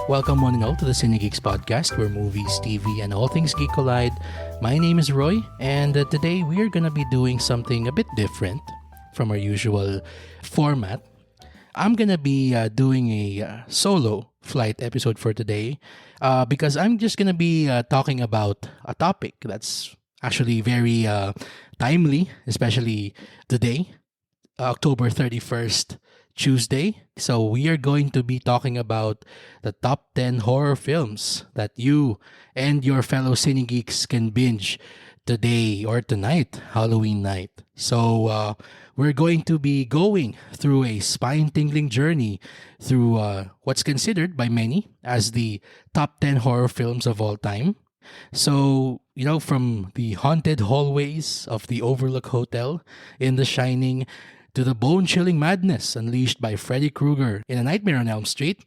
Welcome one and all to the Cine Geeks podcast, where movies, TV, and all things geek collide. My name is Roy, and today we are going to be doing something a bit different from our usual format. I'm going to be doing a solo flight episode for today because I'm just going to be talking about a topic that's actually very timely, especially today, October 31st, Tuesday. So we are going to be talking about the top 10 horror films that you and your fellow cine geeks can binge today or tonight, Halloween night. So we're going to be going through a spine-tingling journey through what's considered by many as the top 10 horror films of all time. So, from the haunted hallways of the Overlook Hotel in The Shining to the bone-chilling madness unleashed by Freddy Krueger in A Nightmare on Elm Street,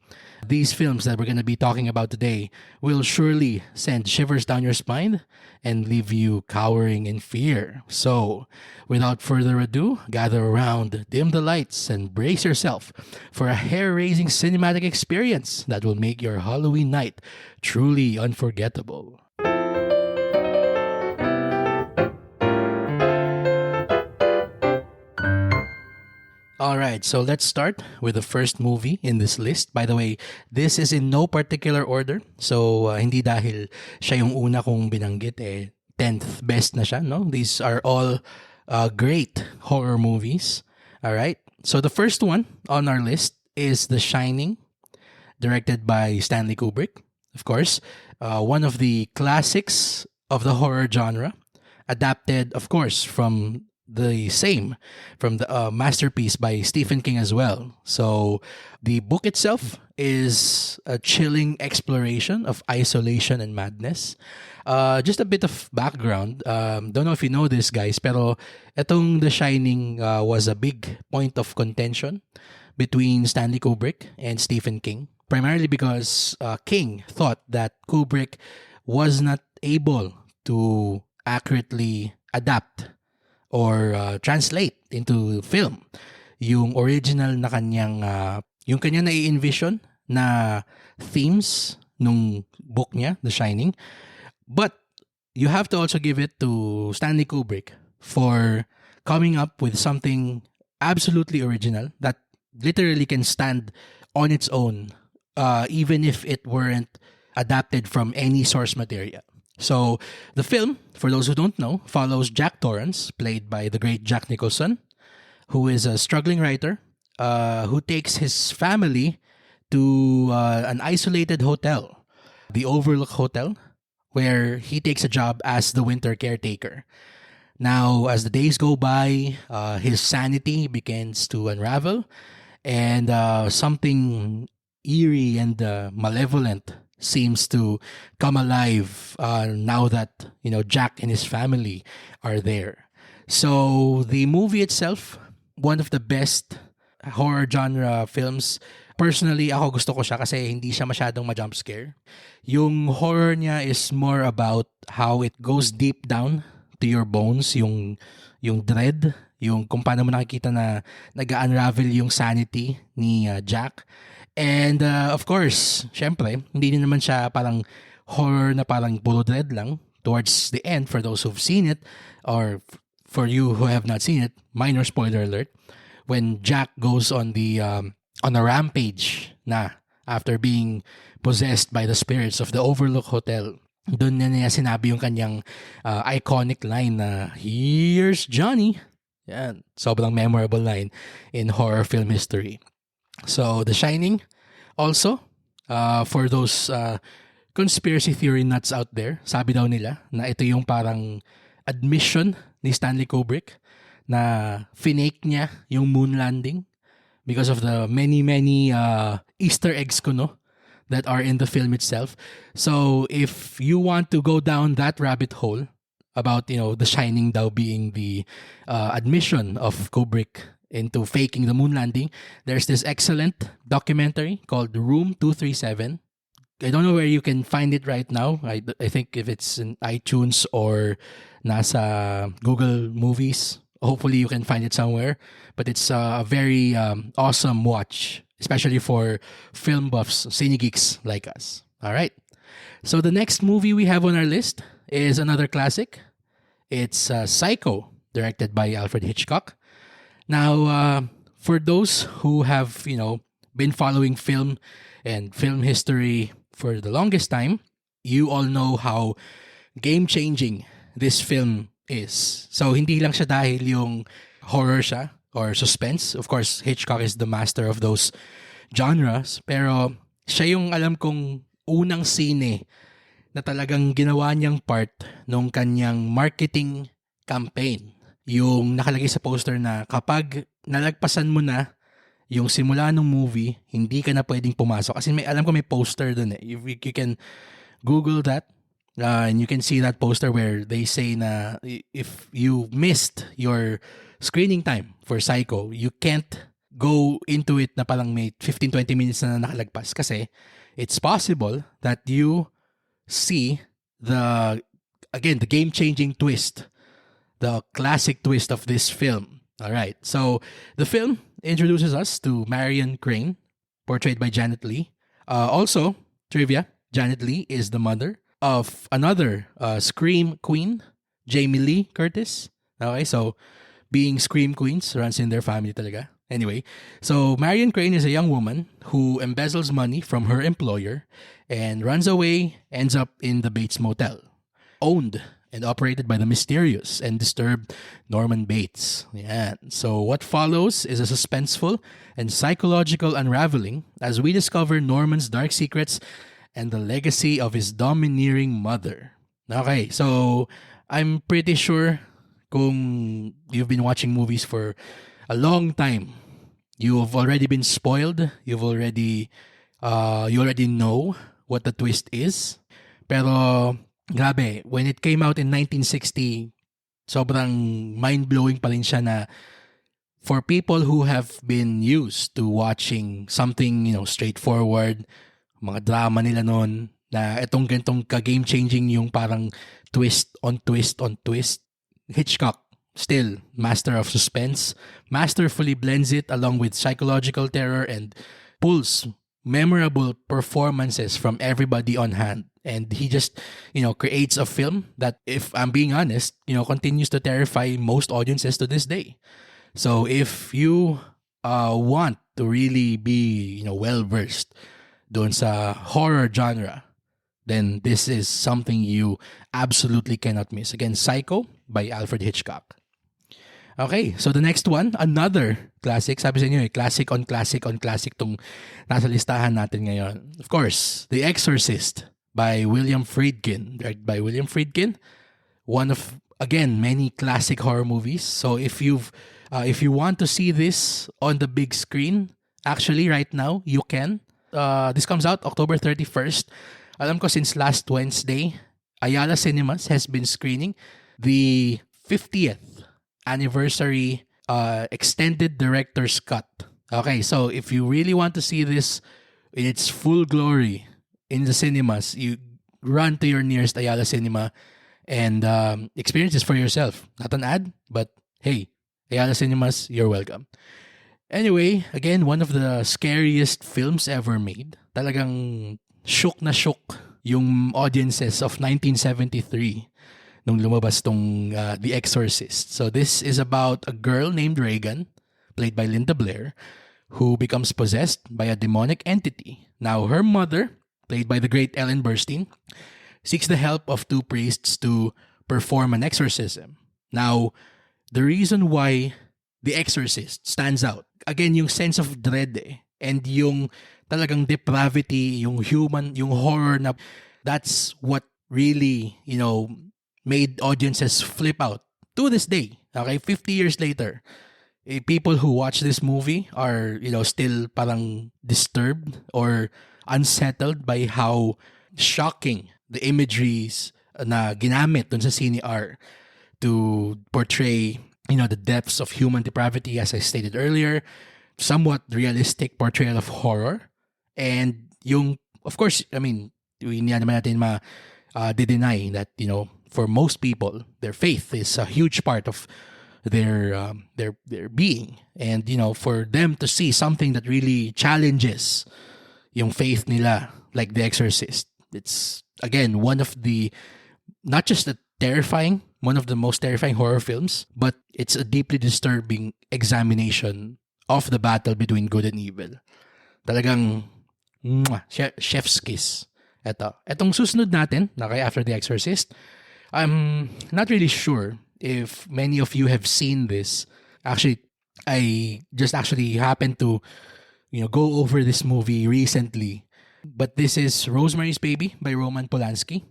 these films that we're going to be talking about today will surely send shivers down your spine and leave you cowering in fear. So, without further ado, gather around, dim the lights, and brace yourself for a hair-raising cinematic experience that will make your Halloween night truly unforgettable. Alright, so let's start with the first movie in this list. By the way, this is in no particular order. So, hindi dahil siya yung una kong binanggit, 10th best na siya, no? These are all great horror movies. Alright, so the first one on our list is The Shining, directed by Stanley Kubrick. Of course, one of the classics of the horror genre, adapted, of course, from the masterpiece by Stephen King as well. So the book itself is a chilling exploration of isolation and madness. Just a bit of background. Don't know if you know this, guys, pero etong The Shining was a big point of contention between Stanley Kubrick and Stephen King, primarily because King thought that Kubrick was not able to accurately adapt or translate into film yung original na kanyang yung kanya na-envision na themes nung book niya, The Shining. But you have to also give it to Stanley Kubrick for coming up with something absolutely original that literally can stand on its own, even if it weren't adapted from any source material. So, the film, for those who don't know, follows Jack Torrance, played by the great Jack Nicholson, who is a struggling writer who takes his family to an isolated hotel, the Overlook Hotel, where he takes a job as the winter caretaker. Now, as the days go by, his sanity begins to unravel, and something eerie and malevolent seems to come alive now that Jack and his family are there. So the movie itself, one of the best horror genre films. Personally, ako gusto ko siya kasi hindi siya masyadong ma-jump scare. Yung horror niya is more about how it goes deep down to your bones, yung dread, yung kung paano mo nakikita na nag-unravel yung sanity ni Jack. And of course, syempre, hindi din naman siya parang horror na parang puro dread lang. Towards the end, for those who've seen it, or for you who have not seen it, minor spoiler alert, when Jack goes on a rampage na after being possessed by the spirits of the Overlook Hotel, doon niya sinabi yung kanyang iconic line na, "Here's Johnny." Yan, sobrang memorable line in horror film history. So, The Shining, also, for those conspiracy theory nuts out there, sabi daw nila na ito yung parang admission ni Stanley Kubrick na finake niya yung moon landing because of the many Easter eggs that are in the film itself. So, if you want to go down that rabbit hole about, The Shining daw being the admission of Kubrick into faking the moon landing, there's this excellent documentary called Room 237. I don't know where you can find it right now. I think if it's in iTunes or nasa Google Movies, hopefully you can find it somewhere. But it's a very awesome watch especially for film buffs, cine geeks like us. All right. So the next movie we have on our list is another classic. It's Psycho, directed by Alfred Hitchcock. Now, for those who have, been following film and film history for the longest time, you all know how game-changing this film is. So, hindi lang siya dahil yung horror siya or suspense. Of course, Hitchcock is the master of those genres. Pero siya yung alam kong unang sine na talagang ginawa niyang part nung kanyang marketing campaign. Yung nakalagay sa poster na kapag nalagpasan mo na yung simula ng movie, hindi ka na pwedeng pumasok. Kasi alam ko may poster dun eh. You can Google that and you can see that poster where they say na if you missed your screening time for Psycho, you can't go into it na parang may 15-20 minutes na nakalagpas. Kasi it's possible that you see the game-changing twist, the classic twist of this film. All right. So the film introduces us to Marion Crane, portrayed by Janet Leigh. Also, trivia, Janet Leigh is the mother of another Scream queen, Jamie Lee Curtis. Okay, so being Scream queens runs in their family talaga. Anyway, so Marion Crane is a young woman who embezzles money from her employer and runs away, ends up in the Bates Motel, owned and operated by the mysterious and disturbed Norman Bates. Yeah. So what follows is a suspenseful and psychological unraveling as we discover Norman's dark secrets and the legacy of his domineering mother. Okay, so I'm pretty sure kung you've been watching movies for a long time, you've already been spoiled. You already know what the twist is. Pero grabe, when it came out in 1960, sobrang mind-blowing pa rin siya na for people who have been used to watching something, straightforward, mga drama nila noon, na itong ganitong ka-game-changing yung parang twist on twist on twist. Hitchcock, still master of suspense, masterfully blends it along with psychological terror and pulls memorable performances from everybody on hand. And he just, creates a film that, if I'm being honest, continues to terrify most audiences to this day. So if you want to really be, well-versed doon sa horror genre, then this is something you absolutely cannot miss. Again, Psycho by Alfred Hitchcock. Okay, so the next one, another classic. Sabi sa inyo, classic on classic on classic tong nasa listahan natin ngayon. Of course, The Exorcist by William Friedkin. Directed by William Friedkin. One of, again, many classic horror movies. So if you want to see this on the big screen, actually right now, you can. This comes out October 31st. Alam ko since last Wednesday, Ayala Cinemas has been screening the 50th anniversary extended director's cut. Okay, so if you really want to see this in its full glory in the cinemas, you run to your nearest Ayala Cinema and experience this for yourself. Not an ad, but hey, Ayala Cinemas, you're welcome. Anyway, again, one of the scariest films ever made. Talagang shook na shook yung audiences of 1973 nung lumabas tong The Exorcist. So this is about a girl named Reagan, played by Linda Blair, who becomes possessed by a demonic entity. Now, her mother, played by the great Ellen Burstyn, seeks the help of two priests to perform an exorcism. Now, the reason why The Exorcist stands out, again, yung sense of dread and yung talagang depravity, yung human, yung horror na that's what really, made audiences flip out to this day. Okay, 50 years later, people who watch this movie are, still parang disturbed or unsettled by how shocking the imageries na ginamit dun sa scene are to portray, the depths of human depravity, as I stated earlier, somewhat realistic portrayal of horror, and yung, of course, hindi naman natin deny that, for most people, their faith is a huge part of, their being, and for them to see something that really challenges yung faith nila, like The Exorcist. It's again one of the not just a terrifying, one of the most terrifying horror films, but it's a deeply disturbing examination of the battle between good and evil. Talagang chef's kiss. Etong susunod natin, okay, after The Exorcist, I'm not really sure if many of you have seen this. Actually, I just actually happened to go over this movie recently. But this is Rosemary's Baby by Roman Polanski.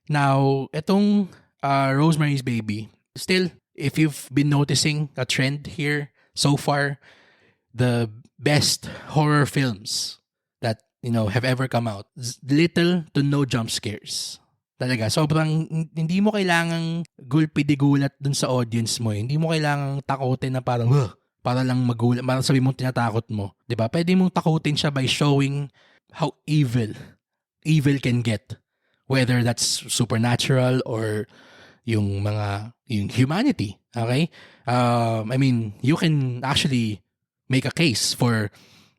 Now, itong Rosemary's Baby, still, if you've been noticing a trend here so far, the best horror films that have ever come out, little to no jump scares. Talaga, sobrang hindi mo kailangang gulpi-digulat dun sa audience mo. Hindi mo kailangang takutin na parang, para lang magulat, parang sabi mong tinatakot mo. 'Di ba? Pwede mong takutin siya by showing how evil can get. Whether that's supernatural or yung humanity. Okay? I mean, you can actually make a case for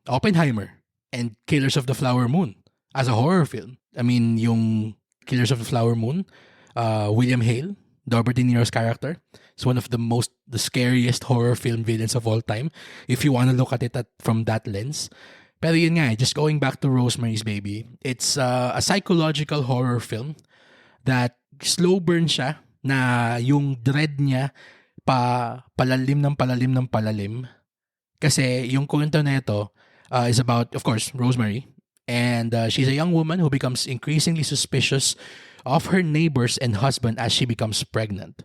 Oppenheimer and Killers of the Flower Moon as a horror film. I mean, yung Killers of the Flower Moon, William Hale, Robert De Niro's character, is one of the scariest horror film villains of all time, if you want to look at it from that lens. Pero yun nga, just going back to Rosemary's Baby, it's a psychological horror film that slow burn siya, na yung dread niya palalim ng palalim. Kasi yung kwento na ito is about, of course, Rosemary. And she's a young woman who becomes increasingly suspicious of her neighbors and husband as she becomes pregnant.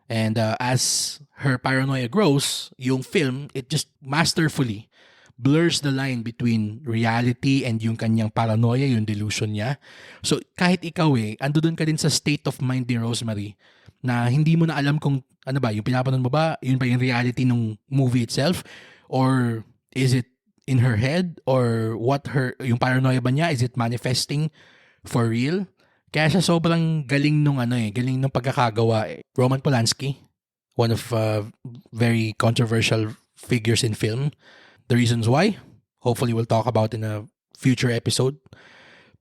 And as her paranoia grows, yung film, it just masterfully blurs the line between reality and yung kanyang paranoia, yung delusion niya. So kahit ikaw andun ka din sa state of mind ni Rosemary na hindi mo na alam kung ano ba, yung pinapanood mo ba, yun ba yung reality ng movie itself? Or is it in her head? Or yung paranoia ba niya, is it manifesting for real? Kaya siya sobrang galing galing nung pagkakagawa. Roman Polanski, one of very controversial figures in film. The reasons why, hopefully we'll talk about in a future episode.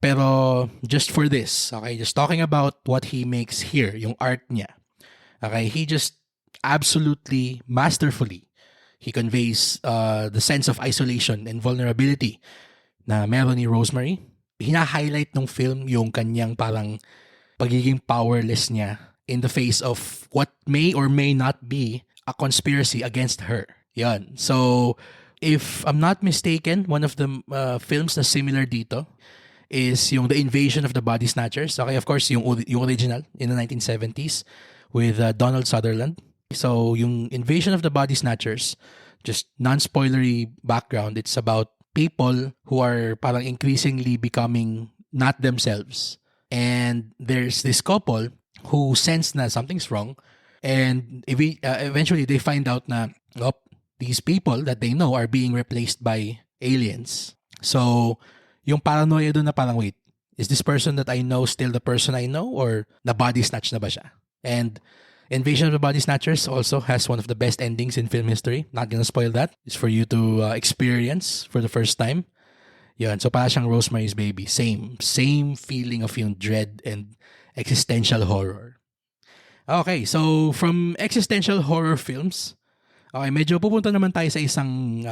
Pero just for this, okay, just talking about what he makes here, yung art niya. Okay, he just absolutely masterfully, he conveys the sense of isolation and vulnerability na meron ni Rosemary. Hina-highlight ng film yung kanyang parang pagiging powerless niya in the face of what may or may not be a conspiracy against her. Yan. So, if I'm not mistaken, one of the films na similar dito is yung The Invasion of the Body Snatchers. Okay, of course, yung original in the 1970s with Donald Sutherland. So, yung Invasion of the Body Snatchers, just non-spoilery background, it's about people who are parang increasingly becoming not themselves. And there's this couple who sense na something's wrong, and eventually they find out na, these people that they know are being replaced by aliens. So, yung paranoia doon na parang, wait, is this person that I know still the person I know, or na body snatch na ba siya? And Invasion of the Body Snatchers also has one of the best endings in film history. Not gonna spoil that. It's for you to experience for the first time. Yun. So, para siyang Rosemary's Baby. Same feeling of yung dread and existential horror. Okay, so from existential horror films, okay, medyo pupunta naman tayo sa isang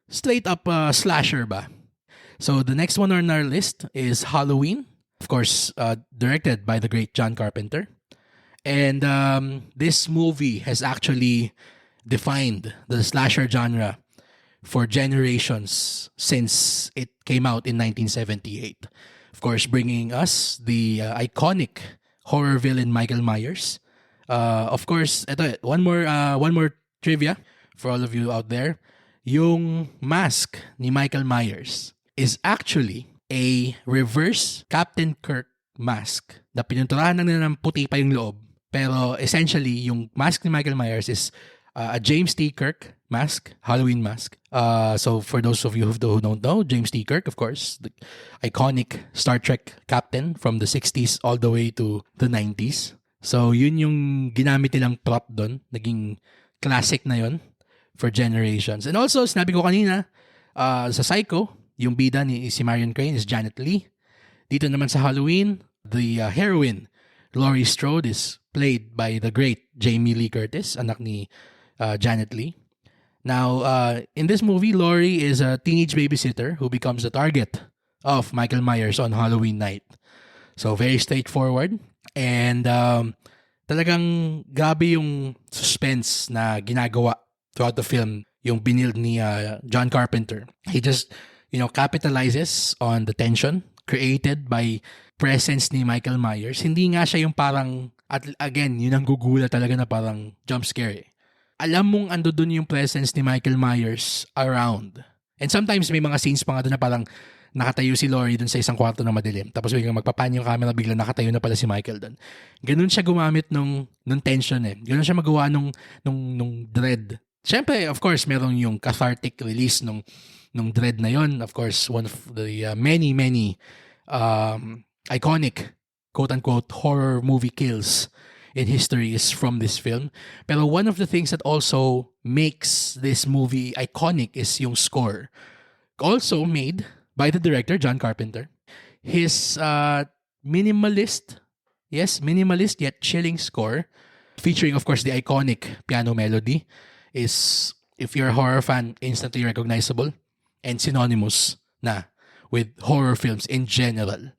straight up slasher ba. So the next one on our list is Halloween. Of course, directed by the great John Carpenter. And this movie has actually defined the slasher genre for generations since it came out in 1978. Of course, bringing us the iconic horror villain Michael Myers. Of course, one more trivia for all of you out there. Yung mask ni Michael Myers is actually a reverse Captain Kirk mask na pininturahan na nila ng puti pa yung loob. Pero essentially, yung mask ni Michael Myers is a James T. Kirk mask, Halloween mask. So for those of you who don't know, James T. Kirk, of course, the iconic Star Trek captain from the 60s all the way to the 90s. So, yun yung ginamit nilang prop doon. Naging classic na yun for generations. And also, sinabi ko kanina, sa Psycho, yung bida ni si Marion Crane is Janet Leigh. Dito naman sa Halloween, the heroine, Laurie Strode, is played by the great Jamie Lee Curtis, anak ni Janet Leigh. Now, in this movie, Laurie is a teenage babysitter who becomes the target of Michael Myers on Halloween night. So, very straightforward. And talagang grabe yung suspense na ginagawa throughout the film, yung binild ni John Carpenter. He just, capitalizes on the tension created by presence ni Michael Myers. Hindi nga siya yung parang, at again, yun ang gugula talaga na parang jump scare eh. Alam mong ando dun yung presence ni Michael Myers around. And sometimes may mga scenes pa nga dun na parang nakatayo si Laurie dun sa isang kwarto na madilim. Tapos biglang magpapan yung camera, biglang nakatayo na pala si Michael dun. Ganun siya gumamit nung tension eh. Ganun siya magawa nung dread. Siyempre, of course, merong yung cathartic release nung dread na yon. Of course, one of the many iconic quote-unquote horror movie kills in history is from this film. Pero one of the things that also makes this movie iconic is yung score. Also made by the director, John Carpenter. His minimalist yet chilling score, featuring of course the iconic piano melody, is, if you're a horror fan, instantly recognizable and synonymous na with horror films in general.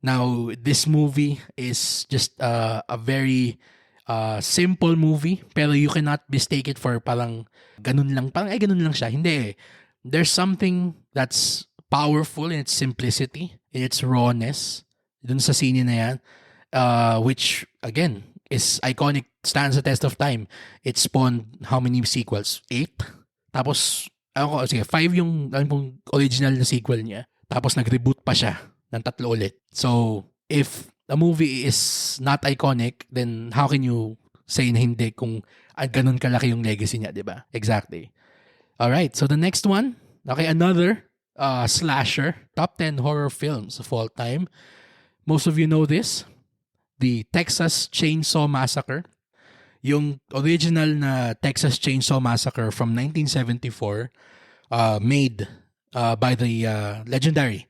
Now, this movie is just a very simple movie, pero you cannot mistake it for parang ganun lang siya. Hindi eh. There's something that's powerful in its simplicity, in its rawness, dun sa scene na yan, which, again, is iconic, stands the test of time. It spawned how many sequels? 8? Tapos, 5 yung original na sequel niya. Tapos nag-reboot pa siya ng 3 ulit. So, if a movie is not iconic, then how can you say na hindi kung ganun kalaki yung legacy niya, di ba? Exactly. Alright, so the next one, okay, another slasher, top 10 horror films of all time. Most of you know this, the Texas Chainsaw Massacre. Yung original na Texas Chainsaw Massacre from 1974, made by the legendary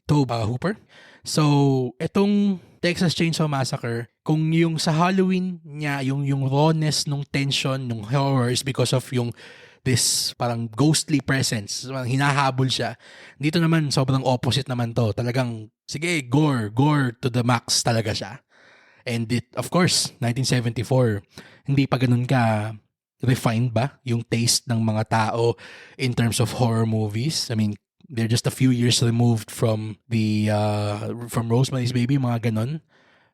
Tobe Hooper. So, itong Texas Chainsaw Massacre, kung yung sa Halloween niya, yung rawness nung tension, nung horror is because of yung this parang ghostly presence, hinahabol siya. Dito naman, sobrang opposite naman to. Talagang, sige, gore to the max talaga siya. And it, of course, 1974, hindi pa ganun ka refined ba yung taste ng mga tao in terms of horror movies. I mean, they're just a few years removed from the from Rosemary's Baby, mga ganun.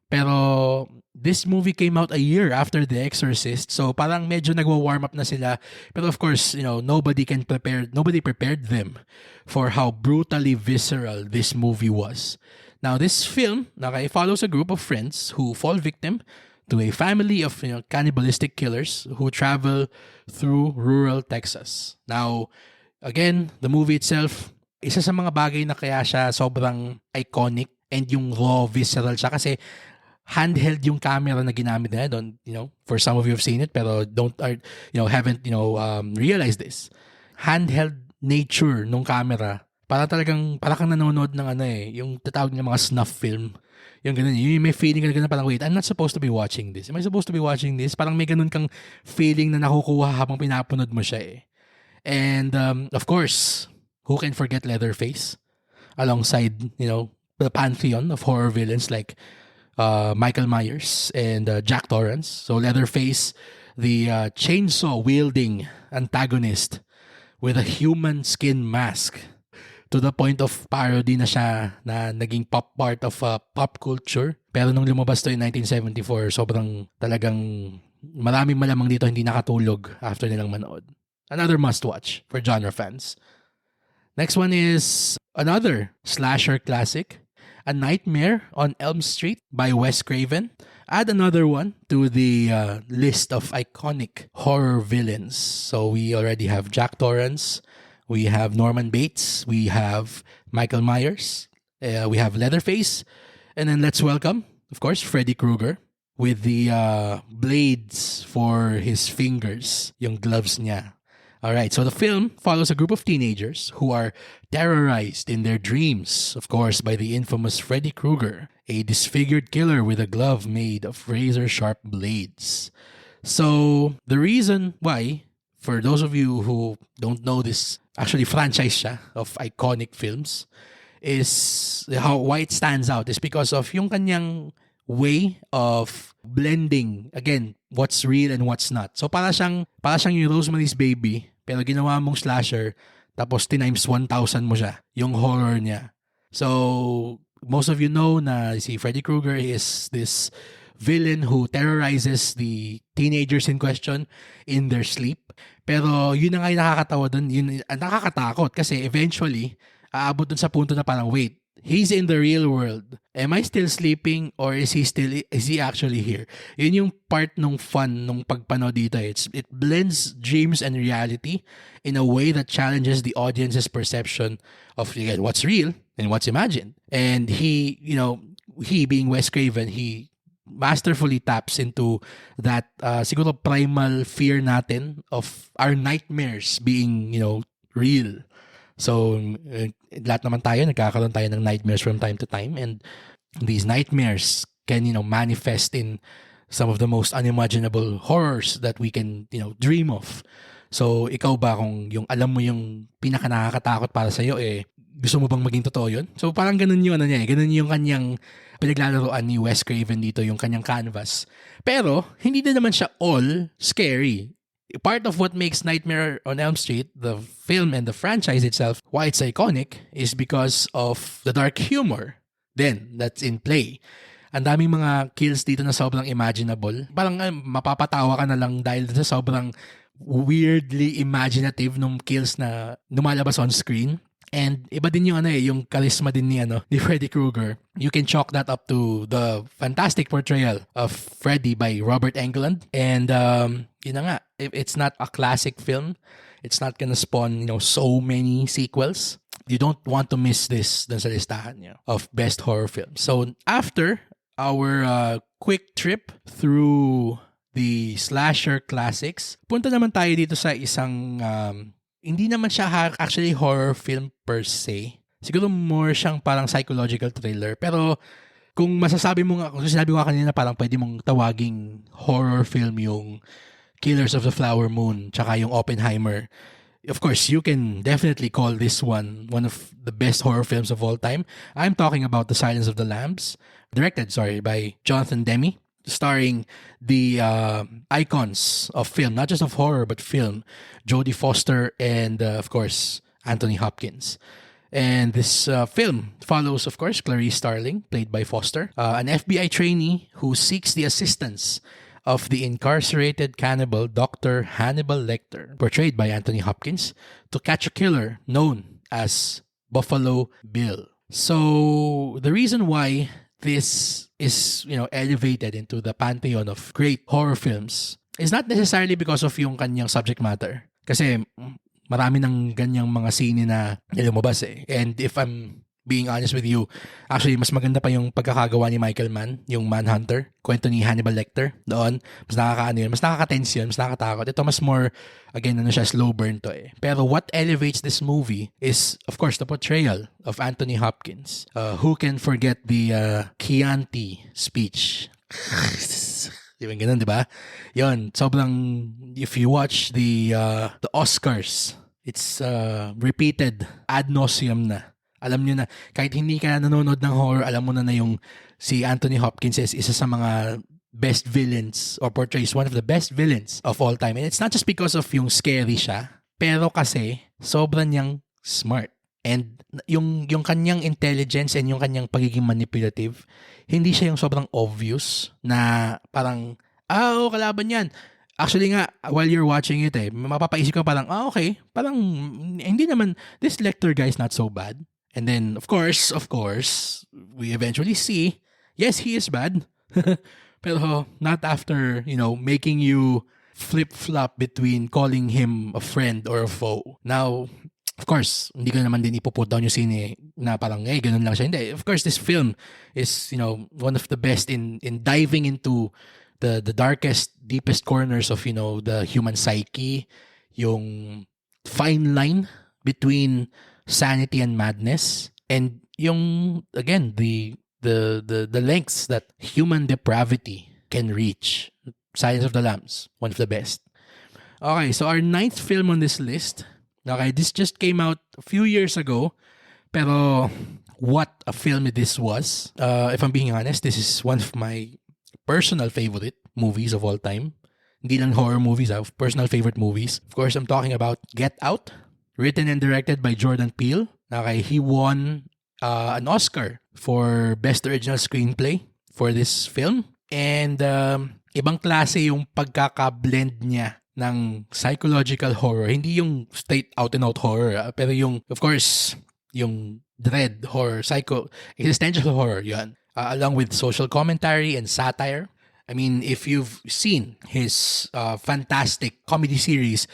Pero this movie came out a year after The Exorcist, so parang medyo nagwa-warm up na sila. Pero of course, nobody prepared them for how brutally visceral this movie was. Now, this film follows a group of friends who fall victim to a family of cannibalistic killers who travel through rural Texas. Now, again, the movie itself, isa sa mga bagay na kaya siya sobrang iconic and yung raw, visceral siya kasi handheld yung camera na ginamit nila. For some of you have seen it pero haven't realized this. Handheld nature nung camera, para kang nanonood ng yung tatawag ng mga snuff film. Yung ganun, yung may feeling ka na parang, wait, I'm not supposed to be watching this. Am I supposed to be watching this? Parang may ganun kang feeling na nakukuha habang pinapunod mo siya eh. And of course, who can forget Leatherface? Alongside, the pantheon of horror villains like Michael Myers and Jack Torrance. So Leatherface, the chainsaw-wielding antagonist with a human skin mask, to the point of parody na siya, na naging part of pop culture. Pero nung lumabas to in 1974, sobrang talagang maraming malamang dito hindi nakatulog after nilang manood. Another must-watch for genre fans. Next one is another slasher classic, A Nightmare on Elm Street by Wes Craven. Add another one to the list of iconic horror villains. So we already have Jack Torrance, we have Norman Bates, we have Michael Myers, we have Leatherface, and then let's welcome, of course, Freddy Krueger. with the blades for his fingers, yung gloves niya. Alright, so the film follows a group of teenagers who are terrorized in their dreams, of course, by the infamous Freddy Krueger, a disfigured killer with a glove made of razor-sharp blades. So, the reason why, for those of you who don't know this, actually franchise siya of iconic films, is why it stands out is because of yung kanyang way of blending, again, what's real and what's not. So para siyang yung Rosemary's Baby, pero ginawa mong slasher, tapos times 1,000 mo siya, yung horror niya. So, most of you know na si Freddy Krueger is this villain who terrorizes the teenagers in question in their sleep. Pero yun na nga yung nakakatawa dun, yun nakakatakot kasi eventually, aabot dun sa punto na parang, wait, he's in the real world. Am I still sleeping or is he actually here? Yun yung part nung fun nung pagpanood dito. It blends dreams and reality in a way that challenges the audience's perception of, again, what's real and what's imagined. And he being Wes Craven, he masterfully taps into that siguro primal fear natin of our nightmares being, real. So, lahat naman tayo, nagkakaroon tayo ng nightmares from time to time, and these nightmares can, manifest in some of the most unimaginable horrors that we can, dream of. So, ikaw ba kung yung alam mo yung pinaka nakakatakot para sa'yo, gusto mo bang maging totoo yun? So, parang ganun yung ganun yung kanyang pinaglalaroan ni Wes Craven dito, yung kanyang canvas. Pero, hindi na naman siya all scary. Part of what makes Nightmare on Elm Street, the film and the franchise itself, why it's iconic, is because of the dark humor then that's in play. Ang daming mga kills dito na sobrang imaginable. Parang mapapatawa ka na lang dahil sa sobrang weirdly imaginative nung kills na lumalabas on screen. And iba din yung yung charisma din ni Freddy Krueger. You can chalk that up to the fantastic portrayal of Freddy by Robert Englund. And yun na nga, if it's not a classic film, it's not gonna spawn so many sequels. You don't want to miss this dun sa listahan of best horror films. So after our quick trip through the slasher classics, punta naman tayo dito sa isang hindi naman siya actually horror film per se. Siguro more siyang parang psychological thriller. Pero kung masasabi mo nga, kung sinabi ko kanina parang pwede mong tawaging horror film yung Killers of the Flower Moon tsaka yung Oppenheimer, of course, you can definitely call this one of the best horror films of all time. I'm talking about The Silence of the Lambs, directed by Jonathan Demme, starring the icons of film, not just of horror, but film, Jodie Foster and, of course, Anthony Hopkins. And this film follows, of course, Clarice Starling, played by Foster, an FBI trainee who seeks the assistance of the incarcerated cannibal Dr. Hannibal Lecter, portrayed by Anthony Hopkins, to catch a killer known as Buffalo Bill. So, the reason why this is, elevated into the pantheon of great horror films is not necessarily because of yung kanyang subject matter. Kasi marami ng ganyang mga scene na lumabas And if I'm being honest with you, actually, mas maganda pa yung pagkakagawa ni Michael Mann, yung Manhunter, kwento ni Hannibal Lecter doon. Mas mas nakaka-tense yun, mas nakakatakot. Ito mas more, again, slow burn to Pero what elevates this movie is, of course, the portrayal of Anthony Hopkins. Who can forget the Chianti speech? Yung ganun, di ba? Yun, sobrang, if you watch the Oscars, it's repeated ad nauseum na. Alam nyo na, kahit hindi ka nanonood ng horror, alam mo na yung si Anthony Hopkins is isa sa mga best villains or portrays one of the best villains of all time. And it's not just because of yung scary siya, pero kasi sobrang niyang smart. And yung kanyang intelligence and yung kanyang pagiging manipulative, hindi siya yung sobrang obvious na parang, kalaban yan. Actually nga, while you're watching it mapapaisip ka parang, okay, parang hindi naman, this Lecter guy is not so bad. And then, of course, we eventually see, yes, he is bad. Pero not after, making you flip-flop between calling him a friend or a foe. Now, Of course, hindi ko naman din ipuput down yung sine na parang, ganun lang siya. Hindi. Of course, this film is, one of the best in diving into the darkest, deepest corners of, the human psyche, yung fine line between sanity and madness, and yung, again, the lengths that human depravity can reach. Silence of the Lambs, one of the best. Okay, so our ninth film on this list. Okay, this just came out a few years ago. Pero what a film this was. If I'm being honest, this is one of my personal favorite movies of all time. Hindi lang horror movies, personal favorite movies. Of course, I'm talking about Get Out, written and directed by Jordan Peele. Okay, he won an Oscar for Best Original Screenplay for this film. And ibang klase yung pagkaka-blend niya ng psychological horror. Hindi yung straight out and out horror, pero yung, of course, yung dread horror, existential horror, yun. Along with social commentary and satire. I mean, if you've seen his fantastic comedy series,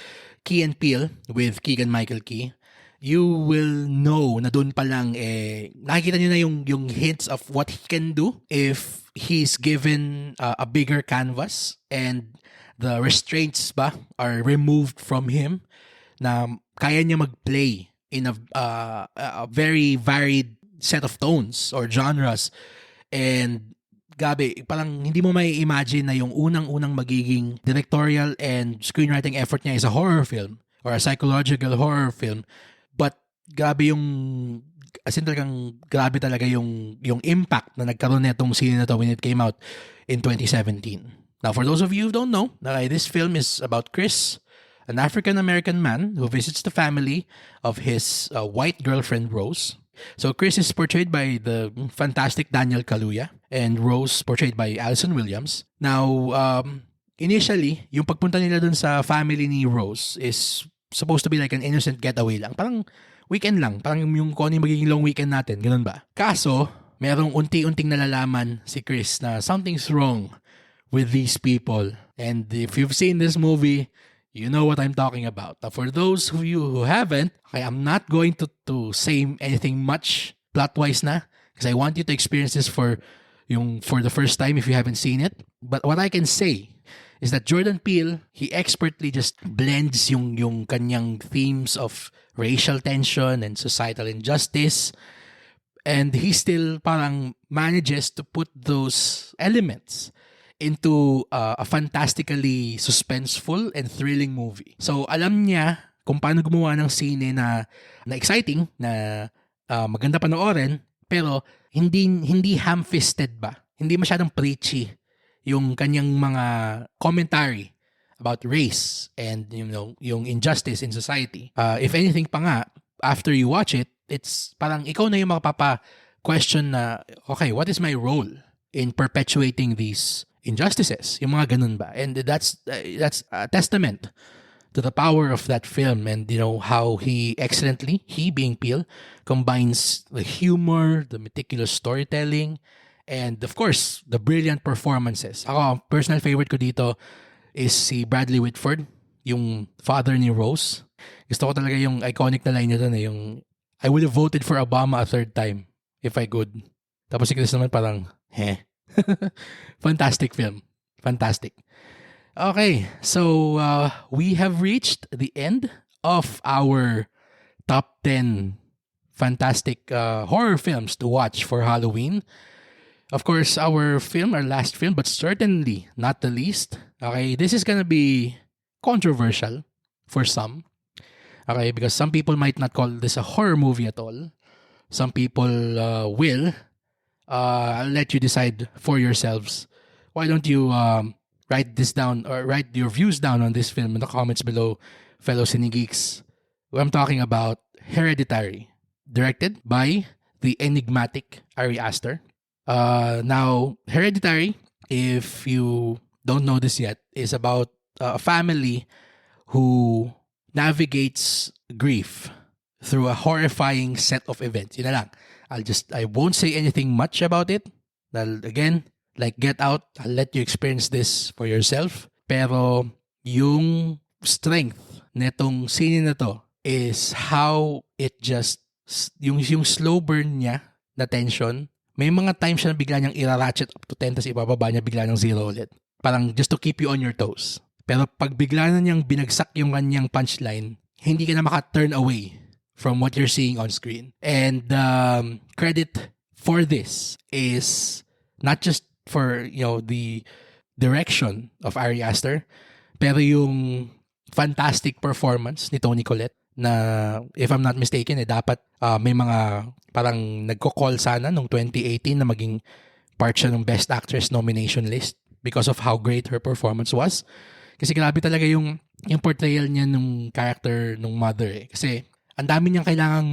Key and Peele, with Keegan-Michael Key, you will know na doon pa lang, nakikita nyo na yung hints of what he can do if he's given a bigger canvas and the restraints ba are removed from him, na kaya niya mag-play in a very varied set of tones or genres. And gabi, parang hindi mo may imagine na yung unang-unang magiging directorial and screenwriting effort niya is a horror film or a psychological horror film. But grabe yung, as in talagang grabe talaga yung impact na nagkaroon netong scene na to when it came out in 2017. Now, for those of you who don't know, this film is about Chris, an African-American man who visits the family of his white girlfriend, Rose. So, Chris is portrayed by the fantastic Daniel Kaluuya, and Rose portrayed by Alison Williams. Now, initially, yung pagpunta nila dun sa family ni Rose is supposed to be like an innocent getaway lang. Parang weekend lang. Parang yung kung ano yung magiging long weekend natin. Ganun ba? Kaso, merong unti-unting nalalaman si Chris na something's wrong with these people. And if you've seen this movie, you know what I'm talking about. Now, for those of you who haven't, okay, I'm not going to say anything much plot-wise na, because I want you to experience this for the first time if you haven't seen it. But what I can say is that Jordan Peele, he expertly just blends yung kanyang themes of racial tension and societal injustice, and he still parang manages to put those elements into a fantastically suspenseful and thrilling movie. So, alam niya kung paano gumawa ng sine na exciting, na maganda panoorin, pero hindi ham-fisted ba? Hindi masyadong preachy yung kanyang mga commentary about race and yung injustice in society. If anything pa nga, after you watch it, it's parang ikaw na yung makapapa-question na, okay, what is my role in perpetuating these injustices, yung mga ganun ba? And that's a testament to the power of that film, and how he being Peele, combines the humor, the meticulous storytelling, and of course the brilliant performances. Ako, personal favorite ko dito is si Bradley Whitford, yung father ni Rose. Gusto ko talaga yung iconic na line niya doon, yung I would have voted for Obama a third time if I could. Tapos si Chris naman parang fantastic film. Fantastic. Okay, so we have reached the end of our top 10 fantastic horror films to watch for Halloween. Of course, our last film, but certainly not the least. Okay, this is gonna be controversial for some. Okay, because some people might not call this a horror movie at all. Some people will. I'll let you decide for yourselves. Why don't you write this down, or write your views down on this film in the comments below, fellow Cinegeeks. I'm talking about Hereditary, directed by the enigmatic Ari Aster. Now, Hereditary, if you don't know this yet, is about a family who navigates grief through a horrifying set of events. Yun na lang. I won't say anything much about it. Again, like Get Out, I'll let you experience this for yourself. Pero yung strength netong scene na to is how it just, yung slow burn niya na tension, may mga times siya na bigla niyang ira-ratchet up to 10 tapos ibababa niya bigla ng 0 ulit. Parang just to keep you on your toes. Pero pag bigla na niyang binagsak yung kanyang punchline, hindi ka na maka-turn away from what you're seeing on screen. And credit for this is not just for, the direction of Ari Aster, pero yung fantastic performance ni Toni Collette na, if I'm not mistaken, dapat may mga parang nagko-call sana nung 2018 na maging part siya ng Best Actress nomination list because of how great her performance was. Kasi grabe talaga yung portrayal niya nung character nung mother. Kasi ang dami niyang kailangan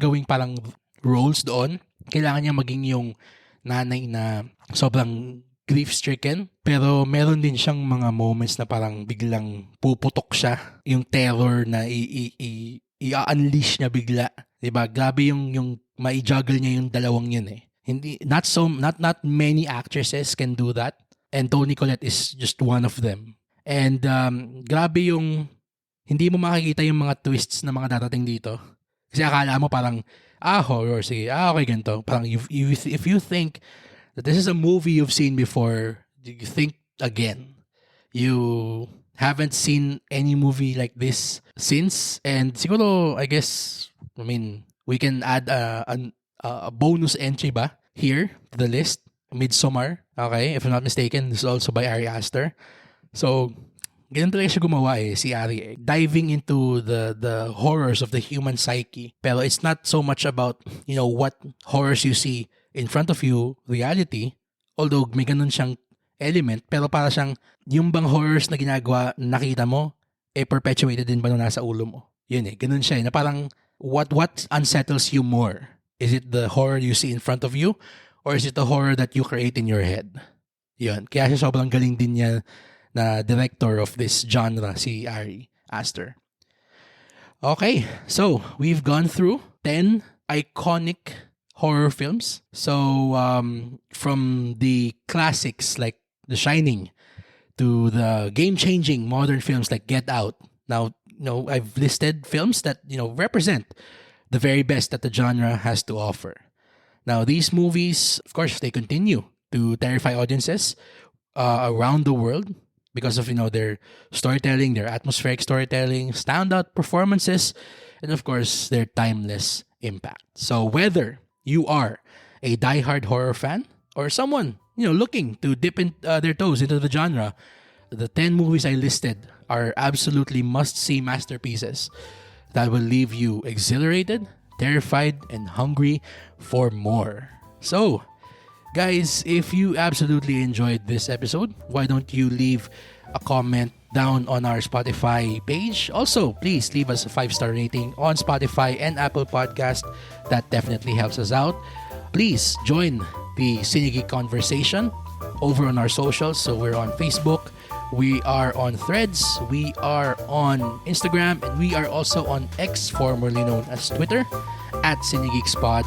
gawing parang roles doon. Kailangan niya maging yung nanay na sobrang grief-stricken, pero meron din siyang mga moments na parang biglang puputok siya, yung terror na i-unleash niya bigla, 'di ba? Grabe yung mai-juggle niya yung dalawang yun eh. Not many actresses can do that, and Toni Collette is just one of them. And grabe yung hindi mo makikita yung mga twists na mga darating dito. Kasi akala mo parang horror, sige, okay, ganito. Parang if you think that this is a movie you've seen before, you think again. You haven't seen any movie like this since, and siguro, I guess, we can add a bonus entry ba here to the list. Midsommar, okay, if I'm not mistaken, this is also by Ari Aster. So, ganun talaga siya gumawa si Ari diving into the horrors of the human psyche. Pero it's not so much about, what horrors you see in front of you, reality, although may ganun siyang element, pero para siyang, yung bang horrors na ginagawa, nakita mo, perpetuated din ba nung nasa ulo mo? Yun ganun siya na parang, what unsettles you more? Is it the horror you see in front of you, or is it the horror that you create in your head? Yun, kaya siya sobrang galing din niya na director of this genre, si Ari Aster. Okay, so we've gone through 10 iconic horror films. So from the classics like The Shining to the game-changing modern films like Get Out. Now, I've listed films that, represent the very best that the genre has to offer. Now, these movies, of course, they continue to terrify audiences around the world because of, their storytelling, their atmospheric storytelling, standout performances, and of course, their timeless impact. So whether you are a diehard horror fan or someone, looking to dip their toes into the genre, the 10 movies I listed are absolutely must-see masterpieces that will leave you exhilarated, terrified, and hungry for more. So, guys, if you absolutely enjoyed this episode, why don't you leave a comment down on our Spotify page? Also, please leave us a 5-star rating on Spotify and Apple Podcast. That definitely helps us out. Please join the Cinegeek conversation over on our socials. So we're on Facebook, we are on Threads, we are on Instagram, and we are also on X, formerly known as Twitter, at CinegeekSpod.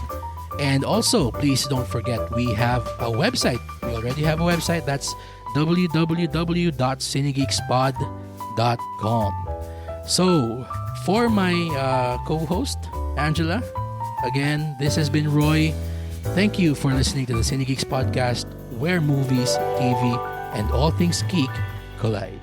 And also, please don't forget, we have a website. We already have a website. That's www.cinegeekspod.com. So, for my co-host, Angela, again, this has been Roy. Thank you for listening to the Cinegeeks podcast, where movies, TV, and all things geek collide.